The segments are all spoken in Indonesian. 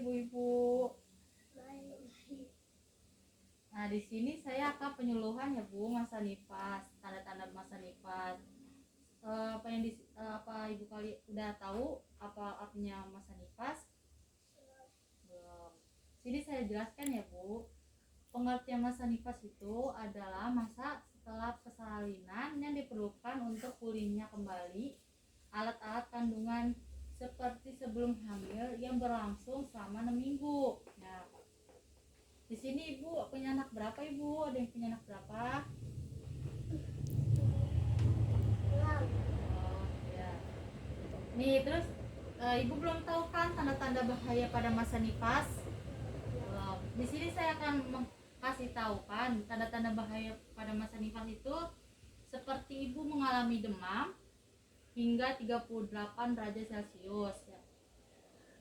ibu-ibu. Nah, di sini saya akan penyuluhan ya Bu, masa nifas, tanda-tanda masa nifas. Apa ibu kali udah tahu apa artinya masa nifas? Belum. Sini saya jelaskan ya Bu. Pengertian masa nifas itu adalah masa setelah persalinan yang diperlukan untuk pulihnya kembali alat-alat kandungan seperti sebelum hamil yang berlangsung selama 6 minggu. Nah, di sini ibu punya anak berapa ibu? Ada yang punya anak berapa? Oh ya. Nih terus ibu belum tahu kan tanda-tanda bahaya pada masa nifas? Belum. Di sini saya akan kasih tahu kan tanda-tanda bahaya pada masa nifas itu seperti ibu mengalami demam hingga 38 derajat Celcius ya.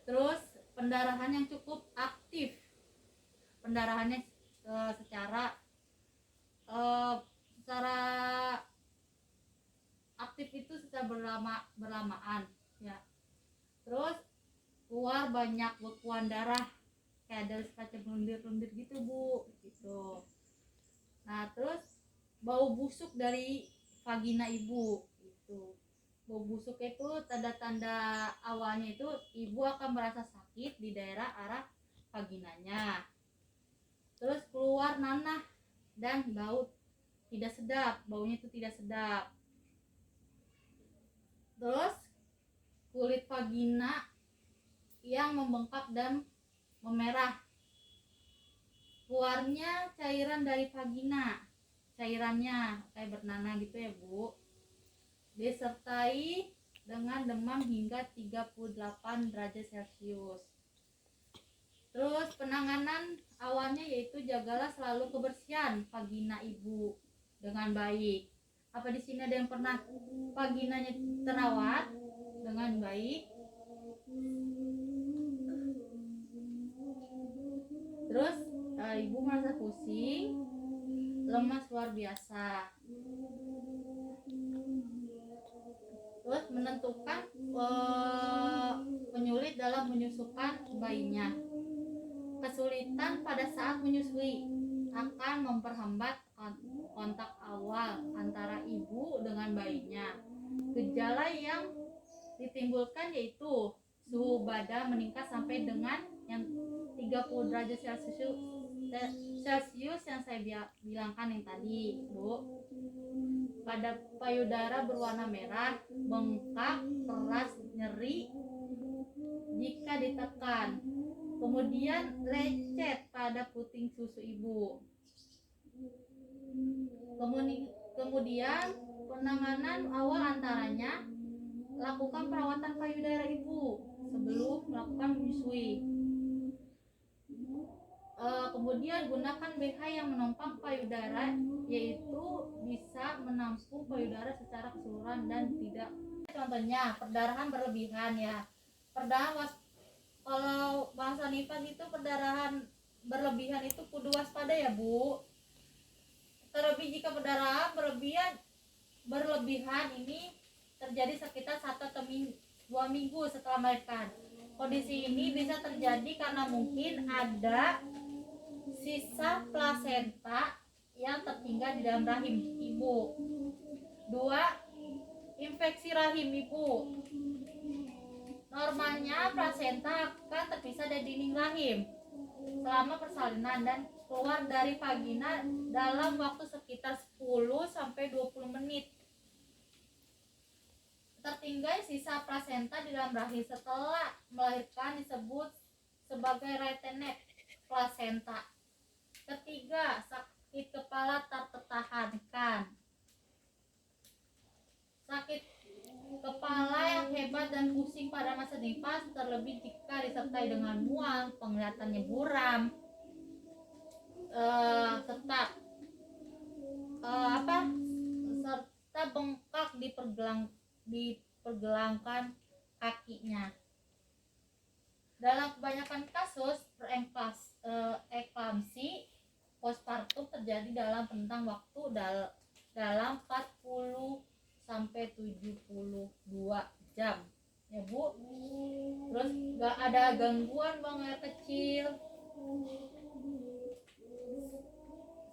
Terus pendarahan yang cukup aktif. Pendarahannya secara aktif itu secara berlamaan ya. Terus keluar banyak bekuan darah kayak dari semacam lendir-lendir gitu Bu gitu. Nah terus bau busuk dari vagina ibu itu. Bau busuk itu tanda-tanda awalnya itu ibu akan merasa sakit di daerah arah vaginanya. Terus keluar nanah dan bau tidak sedap, baunya itu tidak sedap. Terus kulit vagina yang membengkak dan memerah. Keluarnya cairan dari vagina, cairannya kayak bernanah gitu ya Bu. Disertai dengan demam hingga 38 derajat Celcius. Terus penanganan awalnya yaitu jagalah selalu kebersihan vagina ibu dengan baik. Apa di sini ada yang pernah vaginanya terawat dengan baik? Terus ibu merasa pusing, lemas luar biasa. Terus menentukan penyulit dalam menyusukan bayinya. Kesulitan pada saat menyusui akan memperhambat kontak awal antara ibu dengan bayinya. Gejala yang ditimbulkan yaitu suhu badan meningkat sampai dengan yang 30 derajat Celcius yang saya bilangkan yang tadi Bu. Pada payudara berwarna merah, bengkak, keras, nyeri jika ditekan. Kemudian lecet pada puting susu ibu. Kemudian penanganan awal antaranya lakukan perawatan payudara ibu sebelum melakukan menyusui. Kemudian gunakan BH yang menopang payudara, yaitu bisa menampung payudara secara keseluruhan dan tidak. Contohnya perdarahan berlebihan ya. Kalau masa nifas itu perdarahan berlebihan itu kudu waspada ya Bu. Terlebih jika perdarahan berlebihan ini terjadi sekitar 1 atau 2 minggu setelah melahirkan. Kondisi ini bisa terjadi karena mungkin ada sisa plasenta yang tertinggal di dalam rahim ibu. 2. Infeksi rahim ibu. Normalnya plasenta akan terpisah dari dinding rahim selama persalinan dan keluar dari vagina dalam waktu sekitar 10 sampai 20 menit. Tertinggal sisa plasenta di dalam rahim setelah melahirkan disebut sebagai retained placenta. Ketiga, sakit kepala tak tertahankan. Sakit kepala yang hebat dan pusing pada masa nifas, terlebih jika disertai dengan mual, penglihatannya buram, serta bengkak di pergelangan kakinya. Dalam kebanyakan kasus, preeklamsi postpartum terjadi dalam rentang waktu dalam 40 sampai 72 jam ya Bu. Terus gak ada gangguan buang air kecil,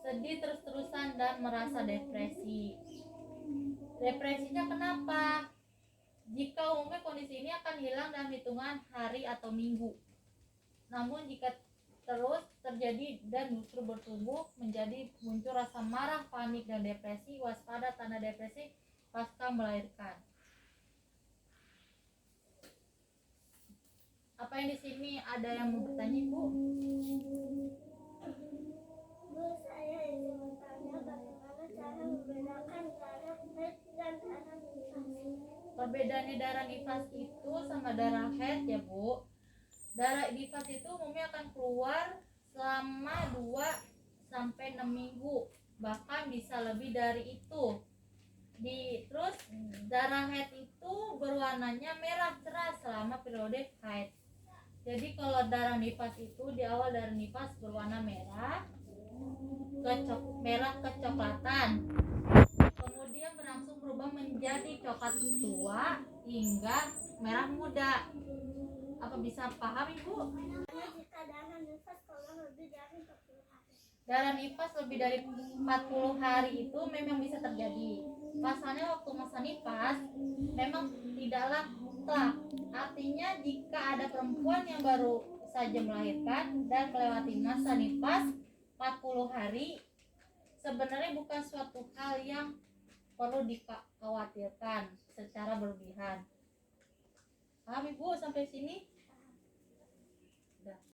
sedih terus-terusan dan merasa depresi. Depresinya kenapa? Jika umumnya kondisi ini akan hilang dalam hitungan hari atau minggu. Namun jika terus terjadi dan justru bertumbuh menjadi muncul rasa marah, panik, dan depresi, waspada tanda depresi pasca melahirkan. Apa yang di sini ada yang mau bertanya, Bu? Bu, saya ingin bertanya bagaimana cara membedakan darah haid dan darah nifas. Perbedaannya darah nifas itu sama darah haid ya, Bu. Darah nifas itu umumnya akan keluar selama 2 sampai 6 minggu, bahkan bisa lebih dari itu. Terus darah haid itu berwarnanya merah cerah selama periode haid. Jadi kalau darah nifas itu di awal darah nifas berwarna merah kecoklatan, kemudian berangsur berubah menjadi coklat tua hingga merah muda. Apa bisa paham, Ibu? Jika darah nifas kalau lebih dari 40 hari. Darah nifas lebih dari 40 hari itu memang bisa terjadi. Pasalnya waktu masa nifas memang tidaklah mutlak. Artinya jika ada perempuan yang baru saja melahirkan dan melewati masa nifas 40 hari, sebenarnya bukan suatu hal yang perlu dikhawatirkan secara berlebihan. Paham, Ibu, sampai sini?